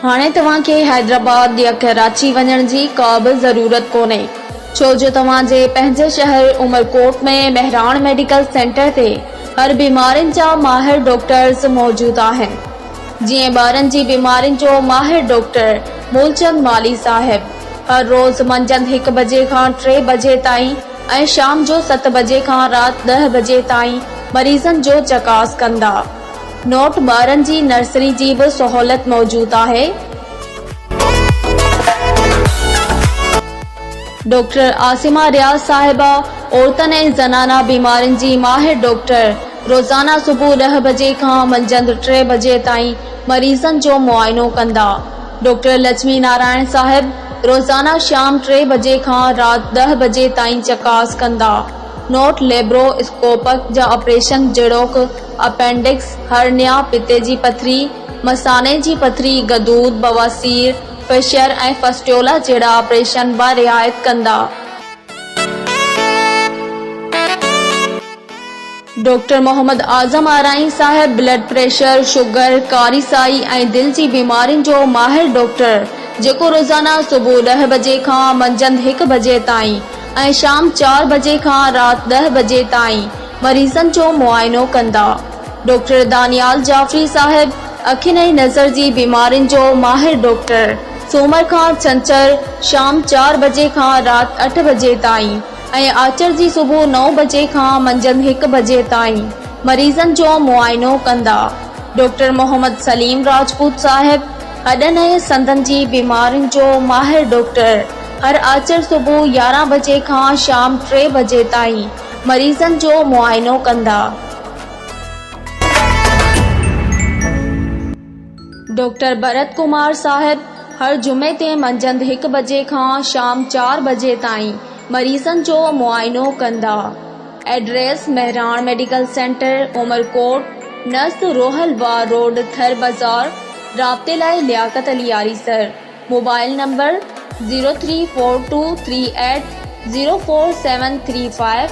हाणे तव्हांखे हैदराबाद या कराची वञण जी का बि ज़रूरत कोन्हे, छो जो तव्हांजे पंहिंजे शहर उमरकोट में मेहरान मेडिकल सेंटर ते हर बीमारियुनि जा माहिर डॉक्टर्स मौजूद आहिनि। जीअं ॿारनि जी बीमारियुनि जो माहिर डॉक्टर मूलचंद माली साहिब हर रोज़ मंझंदि 1 बजे खां 3 बजे ताईं ऐं शाम जो 7 बजे खां राति 10 बजे ताईं मरीज़नि जो चकास कंदा। नोट ॿारनि जी नर्सरी जी भी सहूलियत मौजूद है। डॉक्टर आसिमा रियाज साहिबा औरतन ऐं ज़नाना बीमारियुनि जी माहिर डॉक्टर रोज़ाना सुबह 10 बजे खां मंझंदि 3 बजे ताईं मरीज़नि जो मुआइनो कंदा। डॉक्टर लक्ष्मी नारायण साहिब रोज़ाना शाम 3 बजे खां राति 10 बजे ताईं चकास कंदा। नोट लेब्रोस्कोपक जा ऑपरेशन जहिड़ोक अपेंडिक्स, हर्निया, पिते जी पथरी, मसाने जी पथरी, गदूद, बवासीर, फिशर ऐं फस्ट्योला जहिड़ा ऑपरेशन बा रियायत कंदा। डॉक्टर मोहम्मद आज़म आराई साहिब ब्लड प्रेशर, शुगर, कारीसाई ऐं दिल जी बीमारियुनि जो माहिर डॉक्टर जेको रोज़ाना सुबह 10 बजे खां मंझंदि 1 बजे ताईं ऐं शाम 4 बजे खां राति 10 बजे ताईं मरीज़नि जो मुआइनो कंदा। डॉक्टर दानियाल जाफरी साहिब अखियुनि ऐं नज़र जी बीमारियुनि जो माहिर डॉक्टर सूमर खां छंछर शाम 4 बजे खां राति 8 बजे ताईं ऐं आचर जी सुबह 9 बजे खां मंझंदि 1 बजे ताईं मरीज़नि जो मुआइनो कंदा। डॉक्टर मोहम्मद सलीम राजपूत साहिब हॾनि ऐं संदनि जी बीमारियुनि जो माहिर डॉक्टर हर आचर सुबह 11 बजे खां शाम 3 बजे ताईं मरीज़नि जो मुआइनो कंदा। डॉक्टर भरत कुमार साहिब हर जुमे ते मंझंदि 1 बजे खां शाम 4 बजे ताईं मरीज़नि जो मुआइनो कंदा। Address Mehran medical centre Umarkot, नस्त रोहल वार रोड, थर बाजार। राब्ते लाइ लियाकत अली यारी सर। Mobile number 034238047335।